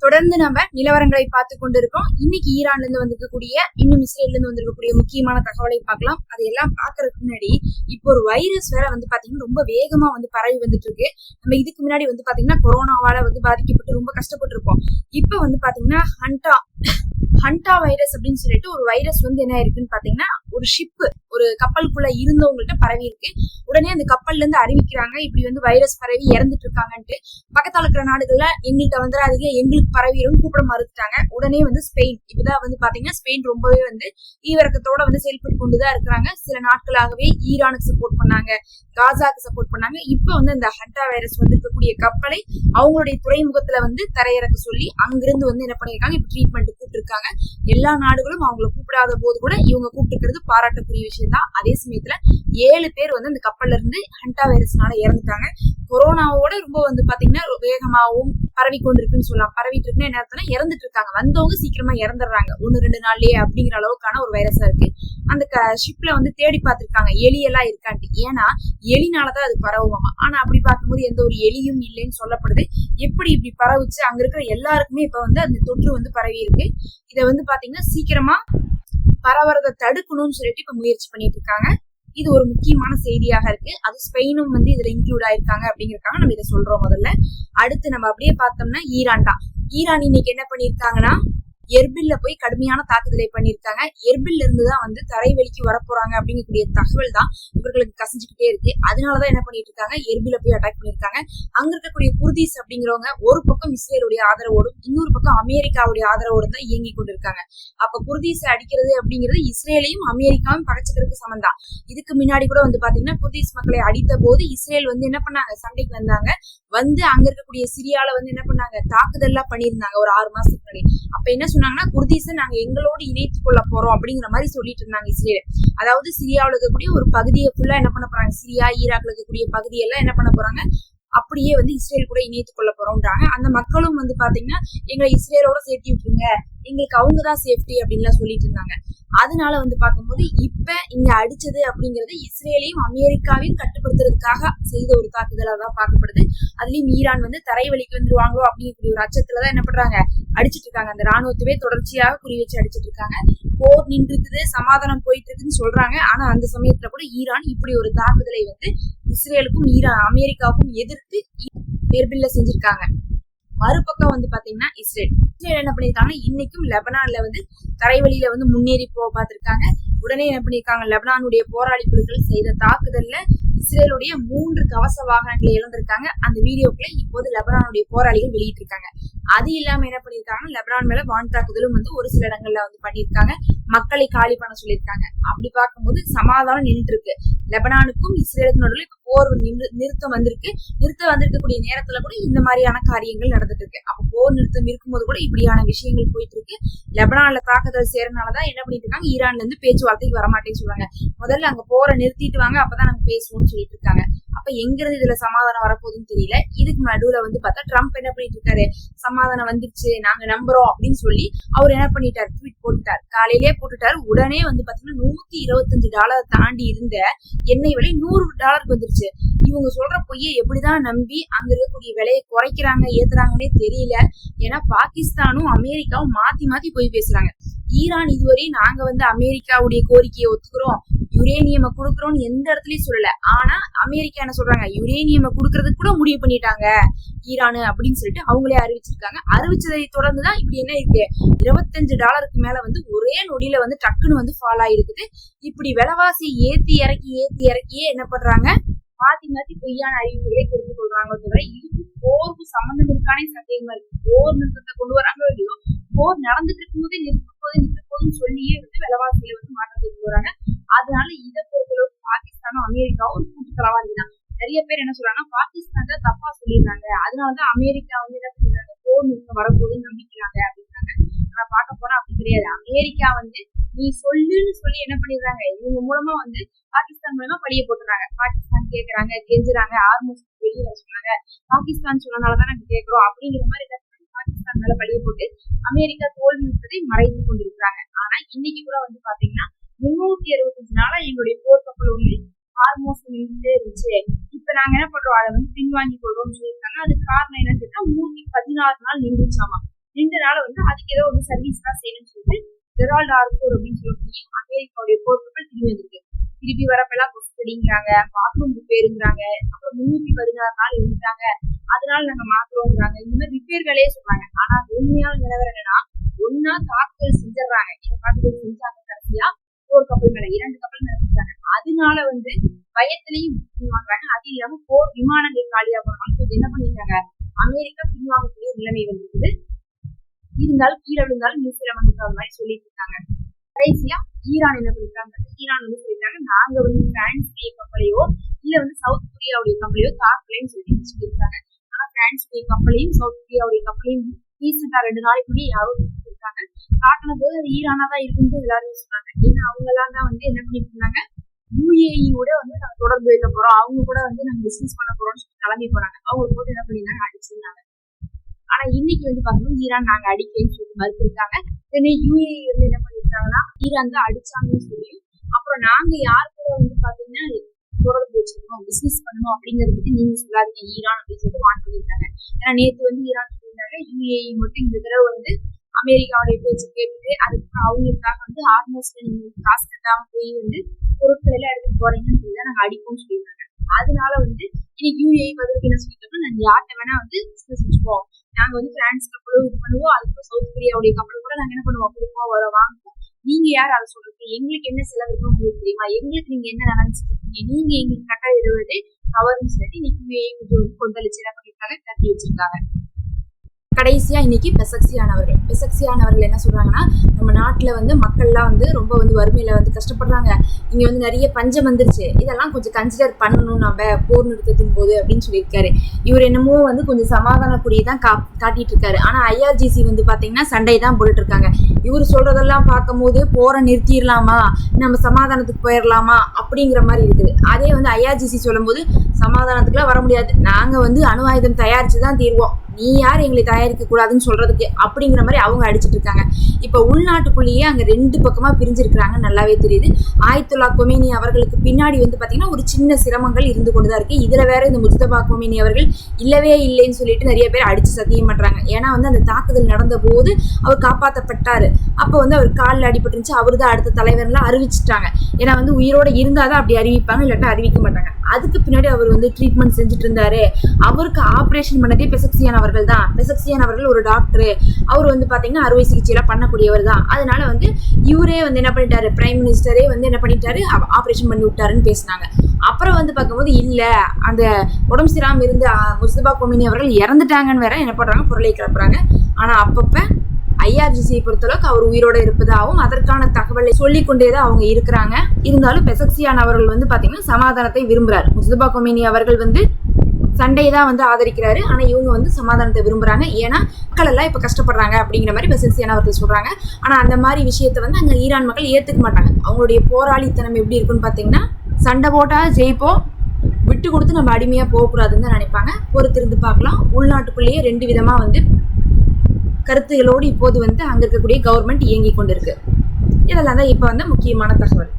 தொடர்ந்து நம்ம நிலவரங்களை பார்த்து கொண்டிருக்கோம். இன்னைக்கு ஈரான்ல இருந்து வந்திருக்கக்கூடிய இன்னும் இஸ்ரேல்ல இருந்து வந்திருக்கக்கூடிய முக்கியமான தகவலை பார்க்கலாம். அதையெல்லாம் பாக்குறதுக்கு முன்னாடி இப்போ ஒரு வைரஸ் வேற பாத்தீங்கன்னா ரொம்ப வேகமா பரவி வந்துட்டு இருக்கு. நம்ம இதுக்கு முன்னாடி பாத்தீங்கன்னா கொரோனாவால பாதிக்கப்பட்டு ரொம்ப கஷ்டப்பட்டு இருப்போம். இப்ப பாத்தீங்கன்னா ஹண்டா வைரஸ் அப்படின்னு சொல்லிட்டு ஒரு வைரஸ் என்ன இருக்குன்னு பாத்தீங்கன்னா ஒரு ஷிப் ஒரு கப்பலுக்குள்ள இருந்தவங்கள்ட்ட பரவி இருக்கு. உடனே அந்த கப்பல்ல இருந்து அறிவிக்கிறாங்க இப்படி வைரஸ் பரவி இறந்துட்டு இருக்காங்கன்ட்டு. பக்கத்தால இருக்கிற நாடுகள்ல எங்கள்கிட்ட வந்துடாதீங்க, எங்களுக்கு பரவிடும் கூப்பிட மறுத்துட்டாங்க. உடனே ஸ்பெயின் இப்பதான் பாத்தீங்கன்னா ஸ்பெயின் ரொம்பவே ஈவிரக்கத்தோட செயல்பட்டு கொண்டுதான் இருக்கிறாங்க. சில நாட்களாகவே ஈரானுக்கு சப்போர்ட் பண்ணாங்க, காசாக்கு சப்போர்ட் பண்ணாங்க. இப்ப இந்த ஹண்டா வைரஸ் இருக்கக்கூடிய கப்பலை அவங்களுடைய துறைமுகத்துல தரையிறக்க சொல்லி அங்கிருந்து என்ன பண்ணிருக்காங்க, இப்ப ட்ரீட்மெண்ட் கூப்பிட்டு இருக்காங்க. எல்லா நாடுகளும் அவங்களை கூப்பிடாத போது கூட இவங்க கூப்பிட்டுக்கிறது பாராட்டக்கூடிய விஷயம் தான். அதே சமயத்துல 7 பேர் அந்த கப்பல்ல இருந்து ஹண்டா வைரஸ்னால இறந்துட்டாங்க. கொரோனாவோட ரொம்ப பாத்தீங்கன்னா வேகமாகவும் பரவி கொண்டிருக்குன்னு சொல்லலாம். பரவிட்டு இருக்குன்னு என்ன அர்த்தம்னா இறந்துட்டு இருக்காங்க. வந்தவங்க சீக்கிரமா இறந்துடுறாங்க 1-2 நாள்லயே அப்படிங்கிற அளவுக்கான ஒரு வைரஸா இருக்கு. அந்த ஷிப்ல தேடி பார்த்திருக்காங்க எலியெல்லாம் இருக்கான்ட்டு. ஏன்னா எலினாலதான் அது பரவுமா. ஆனா அப்படி பார்க்கும்போது எந்த ஒரு எலியும் இல்லைன்னு சொல்லப்படுது. எப்படி இப்படி பரவுச்சு, அங்க இருக்கிற எல்லாருக்குமே இப்ப அந்த தொற்று பரவி இருக்கு. இதை பாத்தீங்கன்னா சீக்கிரமா பரவறதை தடுக்கணும்னு சொல்லிட்டு இப்ப முயற்சி பண்ணிட்டு இருக்காங்க. இது ஒரு முக்கியமான செய்தியாக இருக்கு. அது ஸ்பெயினும் இதுல இன்க்ளூட் ஆயிருக்காங்க அப்படிங்கிறதுக்காக நம்ம இதை சொல்றோம். முதல்ல அடுத்து நம்ம அப்படியே பார்த்தோம்னா ஈரான் இன்னைக்கு என்ன பண்ணிருக்காங்கன்னா எர்பில்ல போய் கடுமையான தாக்குதலை பண்ணிருக்காங்க. எர்பில்ல இருந்துதான் தரைவெளிக்கு வரப்போறாங்க அப்படிங்கக்கூடிய தகவல் தான் இவர்களுக்கு கசிஞ்சுக்கிட்டே இருக்கு. அதனாலதான் என்ன பண்ணிட்டு இருக்காங்க, எர்பில போய் அட்டாக் பண்ணிருக்காங்க. அங்க இருக்கக்கூடிய குர்தீஸ் அப்படிங்கிறவங்க ஒரு பக்கம் இஸ்ரேலுடைய ஆதரவோடும் இன்னொரு பக்கம் அமெரிக்காவுடைய ஆதரவோடும் தான் இயங்கி கொண்டிருக்காங்க. அப்ப குர்தீஸ் அடிக்கிறது அப்படிங்கிறது இஸ்ரேலையும் அமெரிக்காவும் பகைச்சுக்கிறதுக்கு சமந்தான். இதுக்கு முன்னாடி கூட பாத்தீங்கன்னா குர்தீஸ் மக்களை அடித்த போது இஸ்ரேல் என்ன பண்ணாங்க, சண்டைக்கு வந்தாங்க. அங்க இருக்கக்கூடிய சிரியால என்ன பண்ணாங்க, தாக்குதல்லாம் பண்ணியிருந்தாங்க ஒரு 6 மாசத்துக்கு முன்னாடி. அப்ப என்ன சொன்னாங்கன்னா குர்தீஸை நாங்க எங்களோடு இணைத்துக் கொள்ள போறோம் அப்படிங்கிற மாதிரி சொல்லிட்டு இருந்தாங்க இஸ்ரேல். அதாவது சிரியாவில் இருக்கக்கூடிய ஒரு பகுதியை ஃபுல்லா என்ன பண்ண போறாங்க, சிரியா ஈராக்ல இருக்கக்கூடிய பகுதியெல்லாம் என்ன பண்ண போறாங்க, அப்படியே இஸ்ரேல் கூட இணைத்துக் கொள்ள போறோம்ன்றாங்க. அந்த மக்களும் பாத்தீங்கன்னா எங்களை இஸ்ரேலோட சேர்த்து விட்டுருங்க, எங்களுக்கு அவங்கதான் சேஃப்டி அப்படின்னு சொல்லிட்டு இருந்தாங்க. அதனால பார்க்கும்போது இப்ப இங்க அடிச்சது அப்படிங்கிறது இஸ்ரேலையும் அமெரிக்காவையும் கட்டுப்படுத்துறதுக்காக செய்த ஒரு தாக்குதலா தான் பார்க்கப்படுது. அதுலயும் ஈரான் தரைவழிக்கு வந்துருவாங்களோ அப்படிங்கக்கூடிய ஒரு அச்சத்துலதான் என்ன பண்றாங்க, அடிச்சிட்டு இருக்காங்க. அந்த ராணுவத்தவே தொடர்ச்சியாக குறி வச்சு அடிச்சிட்டு இருக்காங்க. போர் நின்று இருக்குது, சமாதானம் போயிட்டு இருக்குன்னு சொல்றாங்க. ஆனா அந்த சமயத்துல கூட ஈரான் இப்படி ஒரு தாக்குதலை இஸ்ரேலுக்கும் அமெரிக்காவுக்கும் எதிர்த்து எர்பில்ல செஞ்சிருக்காங்க. மறுபக்கம் பாத்தீங்கன்னா இஸ்ரேல் என்ன பண்ணிருக்காங்க, இன்னைக்கும் லெபனான்ல தரைவழியில முன்னேறி பார்த்திருக்காங்க. உடனே என்ன பண்ணிருக்காங்க, லெபனானுடைய போராளி குழுக்கள் செய்த தாக்குதல்ல இஸ்ரேலுடைய 3 கவச வாகனங்களை இழந்திருக்காங்க. அந்த வீடியோக்களை இப்போது லெபனானுடைய போராளிகள் வெளியிட்டு இருக்காங்க. அது இல்லாம என்ன பண்ணிருக்காங்க, லெபனான் மேல வான் தாக்குதலும் ஒரு சில இடங்கள்ல பண்ணிருக்காங்க. மக்களை காலி பண்ண சொல்லியிருக்காங்க. அப்படி பார்க்கும்போது சமாதானம் நின்று இருக்கு. லெபனானுக்கும் இஸ்ரேலுக்கும் நடுவில் இப்ப போர் நிறுத்தம் வந்திருக்கக்கூடிய நேரத்துல கூட இந்த மாதிரியான காரியங்கள் நடந்துட்டு இருக்கு. அப்ப போர் நிறுத்தம் இருக்கும்போது கூட இப்படியான விஷயங்கள் போயிட்டு இருக்கு. லெபனான்ல தாக்குதல் செய்யறதுனாலதான் என்ன பண்ணிட்டு இருக்காங்க, ஈரான்ல இருந்து பேச்சுவார்த்தைக்கு வரமாட்டேன்னு சொல்றாங்க. முதல்ல அங்க போரை நிறுத்திட்டு வாங்க, அப்பதான் நாங்க பேசுவோம்னு சொல்லிட்டு இருக்காங்க. அப்ப எங்கிருந்து இதுல சமாதானம் வரப்போகுதுன்னு தெரியல. இதுக்கு நடுவுல பார்த்தா ட்ரம்ப் என்ன பண்ணிட்டு இருக்காரு, சமாதானம் வந்துருச்சு நாங்க நம்புறோம் அப்படின்னு சொல்லி அவர் என்ன பண்ணிட்டாரு, ட்வீட் போட்டுட்டார். காலையிலேயே போட்டுட்டாரு. உடனே பாத்தீங்கன்னா $125 தாண்டி இருந்த எண்ணெய் விலை $100 வந்துருச்சு. இவங்க சொல்ற பொய்யை எப்படிதான் நம்பி அங்க இருக்கக்கூடிய விலையை குறைக்கிறாங்க ஏத்துறாங்கன்னே தெரியல. ஏன்னா பாகிஸ்தானும் அமெரிக்காவும் மாத்தி மாத்தி போய் பேசுறாங்க. ஈரான் இதுவரை நாங்க அமெரிக்காவுடைய கோரிக்கையை ஒத்துக்கிறோம், யுரேனியம் குடுக்கறோம்னு எந்த இடத்துலயும் சொல்லல. ஆனா அமெரிக்கா என்ன சொல்றாங்க, யுரேனியம் குடுக்கறதுக்கு கூட முடிவு பண்ணிட்டாங்க ஈரானு அப்படின்னு சொல்லிட்டு அவங்களே அறிவிச்சிருக்காங்க. அறிவிச்சதை தொடர்ந்துதான் இப்படி என்ன இருக்கு, $25 மேல ஒரே நொடியில டக்குன்னு ஃபால் ஆயிருக்குது. இப்படி விலைவாசி ஏத்தி இறக்கியே என்ன பண்றாங்க, மாத்தி மாத்தி பொய்யான அறிவுகளை தெரிந்து கொள்றாங்க. இதுக்கு போருக்கு சம்பந்தம் இருக்கானே சந்தேகமா இருக்கு. போர் நிறுத்தத்தை கொண்டு வராங்க இல்லையோ, போர் நடந்துட்டு இருக்கும்போதே நிறுத்த போதுன்னு சொல்லியே விலைவாசியில மாற்றத்தை கொண்டு வராங்க. அதனால இதை பொறுத்தளவுக்கு பாகிஸ்தானும் அமெரிக்காவும் ஒரு கூட்டு களவாடி தான். நிறைய பேர் என்ன சொல்றாங்க, பாகிஸ்தான் தான் தப்பா சொல்லிடுறாங்க, அதனாலதான் அமெரிக்கா என்ன பண்ணிடுறாங்க, போர் நிறுத்தம் வரப்போகுதுன்னு நம்பிக்கிறாங்க அப்படின்றாங்க. ஆனா பார்க்க போனா அப்படி கிடையாது. அமெரிக்கா நீ சொல்லுன்னு சொல்லி என்ன பண்ணிடுறாங்க, இவங்க மூலமா பாகிஸ்தான் மூலமா பழிய போட்டுறாங்க. பாகிஸ்தான் கேக்குறாங்க, கெஞ்சுறாங்க, ஹார்மோஸ் வெளியே வர சொன்னாங்க, பாகிஸ்தான் சொன்னனாலதான் நாங்க கேட்கிறோம் அப்படிங்கிற மாதிரி பாகிஸ்தான் மேல பழிய போட்டு அமெரிக்கா தோல்வி விட்டதை மறைத்து கொண்டிருக்கிறாங்க. ஆனா இன்னைக்கு கூட பாத்தீங்கன்னா 365 நாளா எங்களுடைய போர் கப்பல் ஹார்மோஸ் நின்றுட்டே இருந்துச்சு, இப்ப நாங்க என்ன பண்றோம், அதை பின்வாங்கி கொள்றோம்னு சொல்லியிருக்காங்க. அதுக்கு காரணம் என்னன்னு கேட்டா 316 நாள் நின்றுச்சாமா. நின்றனால வந்து அதுக்கு ஏதோ வந்து சர்வீஸ் தான் செய்யணும்னு சொல்லிட்டு ஜெரால்ட் ஆர்கூர் அப்படின்னு சொல்லக்கூடிய அமெரிக்காவுடைய போர்க்கப்பல் திரும்பி வந்திருக்கு. திருப்பி வரப்பெல்லாம் கொஸ்டிங்கிறாங்க, பாத்ரூம் ரிப்பேருங்கிறாங்க, அப்புறம் 316 நாள் இருந்துட்டாங்க, அதனால நாங்க மாத்துறோங்கிறாங்க. இந்த மாதிரி ரிப்பேர்களே சொல்றாங்க. ஆனா உண்மையான நிலவரம் என்னன்னா, ஒன்னா தாக்குதல் செஞ்சிடறாங்க. தாக்குதல் செஞ்சாங்க, கடைசியா ஒரு கப்பல் மேல 2 கப்பல் மேல செஞ்சாங்க. அதனால வந்து பயத்திலையும் வாங்குறாங்க. அது இல்லாம போர் விமானங்கள் காலியா போனாலும் என்ன பண்ணிட்டாங்க, அமெரிக்கா பின்வாங்கக்கூடிய நிலைமை வந்திருக்குது. இருந்தாலும் கீழே விழுந்தாலும் நியூஸ்ல வந்துட்டு மாதிரி சொல்லிட்டு இருக்காங்க. கடைசியா ஈரான் என்ன பண்ணிருக்காங்க, ஈரான் வந்து சொல்லிட்டாங்க, நாங்க வந்து பிரான்ஸுடைய கப்பலையோ இல்ல வந்து சவுத் கொரியாவுடைய கப்பலையோ தாக்கலைன்னு சொல்லியிருக்காங்க. ஆனா பிரான்ஸுடைய கப்பலையும் சவுத் கொரியாவுடைய கப்பலையும் ரீசெண்டா 2 நாளைக்கு முன்னாடி யாரோ இருக்காங்க காட்டின போது அது ஈரானா தான் இருக்குன்னு எல்லாரும் சொன்னாங்க. ஏன்னா அவங்க எல்லாம் தான் வந்து என்ன பண்ணிட்டு இருந்தாங்க, யுஏஇயோட வந்து நாங்க தொடர்பு வைக்க போறோம், அவங்க கூட வந்து நாங்க பிசினஸ் பண்ண போறோம்னு சொல்லி கிளம்பி போறாங்க. அவங்க போட்டு என்ன பண்ணிருந்தாங்க, அடிச்சிருந்தாங்க. ஆனா இன்னைக்கு வந்து பாத்தீங்கன்னா ஈரான் நாங்க அடிக்கலன்னு சொல்லி மறுத்திருக்காங்க. யுஏஇ வந்து என்ன பண்ணிருக்காங்கன்னா ஈரான் தான் அடிச்சாங்கன்னு சொல்லி, அப்புறம் நாங்க யார் கூட வந்து பாத்தீங்கன்னா தொடர்பு வச்சிருக்கோம், பிசினஸ் பண்ணணும் அப்படிங்கறத பத்தி நீங்க சொல்லாதீங்க ஈரான் அப்படின்னு சொல்லிட்டு வான் பண்ணிருக்காங்க. ஏன்னா நேற்று வந்து ஈரான் சொல்லியிருந்தாங்க, யுஏஇ மட்டும் இந்த தடவை வந்து அமெரிக்காவுடைய பேச்சு கேட்டுட்டு அதுக்கு அவங்களுக்காக வந்து ஹார்மோஸ்ல நீங்க காசு கட்டாம போய் வந்து பொருட்கள் எல்லாம் எடுத்துட்டு போறீங்கன்னு சொல்லி தான் நாங்க அடிப்போம்னு சொல்லியிருக்காங்க. அதனால வந்து இன்னைக்கு யுஏஇ பதிலுக்கு என்ன சொல்லிட்டோம்னா, நாங்க யார்கிட்ட வேணா வந்து பிசினஸ் வச்சுப்போம், நாங்க வந்து பிரான்ஸ் கப்பலும் இது பண்ணுவோம், அதுக்கு சவுத் கொரியாவுடைய கப்பலும் கூட நாங்க என்ன பண்ணுவோம், கொடுப்போம், வர வாங்குவோம். நீங்க யார் அதை சொல்றது, எங்களுக்கு என்ன செலவு இருக்கும் உங்களுக்கு தெரியுமா, எங்களுக்கு நீங்க என்ன நினைச்சிட்டு இருக்கீங்க, நீங்க எங்களுக்கு கட்ட எழுவதே தவறுன்னு சொல்லிட்டு இன்னைக்கு யுஏஇ கொஞ்சம் கொந்தளிச்சு என்ன பண்ணிருக்காங்க, தட்டி வச்சிருக்காங்க. கடைசியா இன்னைக்கு பெசக்சியான் அவர்கள் என்ன சொல்றாங்கன்னா, நம்ம நாட்டுல வந்து மக்கள்லாம் வந்து ரொம்ப வந்து வறுமையில வந்து கஷ்டப்படுறாங்க, இங்க வந்து நிறைய பஞ்சம் வந்துருச்சு, இதெல்லாம் கொஞ்சம் கன்சிடர் பண்ணணும் நம்ம போர் நிறுத்தத்தின் போது அப்படின்னு சொல்லியிருக்காரு. இவர் என்னமோ வந்து கொஞ்சம் சமாதான குறியதான் காட்டிட்டு இருக்காரு. ஆனா ஐஆர்ஜிசி வந்து பாத்தீங்கன்னா சண்டை தான் போட்டுட்டு இருக்காங்க. இவர் சொல்றதெல்லாம் பார்க்கும் போது போரை நிறுத்திடலாமா, நம்ம சமாதானத்துக்கு போயிடலாமா அப்படிங்கிற மாதிரி இருக்குது. அதே வந்து ஐஆர்ஜிசி சொல்லும் போது சமாதானத்துக்குலாம் வர முடியாது, நாங்க வந்து அணு ஆயுதம் தயாரிச்சுதான் தீர்வோம், நீ யார் எங்களை தயாரிக்க கூடாதுன்னு சொல்றதுக்கு அப்படிங்கிற மாதிரி அவங்க அடிச்சுட்டு இருக்காங்க. இப்ப உள்நாட்டுக்குள்ளேயே அங்க 2 பக்கமா பிரிஞ்சிருக்கிறாங்க, நல்லாவே தெரியுது. ஆயத்துல்லா கொமேனி அவர்களுக்கு பின்னாடி வந்து பாத்தீங்கன்னா ஒரு சின்ன சிரமங்கள் இருந்து கொண்டுதான் இருக்கு. இதுல வேற இந்த முஜ்தபா கொமேனி அவர்கள் இல்லவே இல்லைன்னு சொல்லிட்டு நிறைய பேர் அடிச்சு சத்தியம் பண்றாங்க. ஏன்னா வந்து அந்த தாக்குதல் நடந்த போது அவர் காப்பாற்றப்பட்டாரு, அப்ப வந்து அவர் காலில் அடிபட்டுருந்துச்சு, அவரு தான் அடுத்த தலைவர்லாம் அறிவிச்சுட்டாங்க. ஏன்னா வந்து உயிரோட இருந்தாதான் அப்படி அறிவிப்பாங்க, இல்லாட்டா அறிவிக்க மாட்டாங்க. அதுக்கு பின்னாடி அவர் வந்து ட்ரீட்மெண்ட் செஞ்சுட்டு இருந்தாரு. அவருக்கு ஆப்ரேஷன் பண்ணதே பெசக்சியான் அவர்கள் தான். பெசக்சியான் அவர்கள் ஒரு டாக்டர், அவர் வந்து பாத்தீங்கன்னா அறுவை சிகிச்சை எல்லாம் பண்ணக்கூடியவர் தான். அதனால வந்து இவரே வந்து என்ன பண்ணிட்டாரு, பிரைம் மினிஸ்டரே வந்து என்ன பண்ணிட்டாரு, ஆப்ரேஷன் பண்ணி விட்டாருன்னு பேசினாங்க. அப்புறம் வந்து பார்க்கும்போது இல்ல, அந்த உடம்பு சிராம இருந்த முஸ்தபா கொமேனி அவர்கள் இறந்துட்டாங்கன்னு வேற என்ன பண்றாங்க, பொருளை கிளப்புறாங்க. ஆனா அப்பப்ப ஐஆர்ஜிசியை பொறுத்தளவுக்கு அவர் உயிரோட இருப்பதாகவும் அதற்கான தகவலை சொல்லிக் கொண்டேதான் அவங்க இருக்கிறாங்க. இருந்தாலும் பெசக்சியான் அவர்கள் வந்து பாத்தீங்கன்னா சமாதானத்தை விரும்புறாரு. முஸ்தபா கொமேனி அவர்கள் வந்து சண்டையை தான் வந்து ஆதரிக்கிறாரு, ஆனா இவங்க வந்து சமாதானத்தை விரும்புறாங்க. ஏன்னா மக்கள் எல்லாம் இப்ப கஷ்டப்படுறாங்க அப்படிங்கிற மாதிரி பெசக்சியான் அவர்கள் சொல்றாங்க. ஆனா அந்த மாதிரி விஷயத்த வந்து அங்க ஈரான் மக்கள் ஏத்துக்க மாட்டாங்க. அவங்களுடைய போராளித்தனம் எப்படி இருக்குன்னு பாத்தீங்கன்னா, சண்டை போட்டா ஜெயிப்போம், விட்டு கொடுத்து நம்ம அடிமையா போகக்கூடாதுன்னு தான் நினைப்பாங்க. பொறுத்திருந்து பார்க்கலாம். உள்நாட்டுக்குள்ளேயே 2 விதமா வந்து கருத்துகளோடு இப்போது வந்து அங்க இருக்கக்கூடிய கவர்மெண்ட் இயங்கி கொண்டிருக்கு. இதெல்லாம் தான் இப்ப வந்து முக்கியமான தகவல்.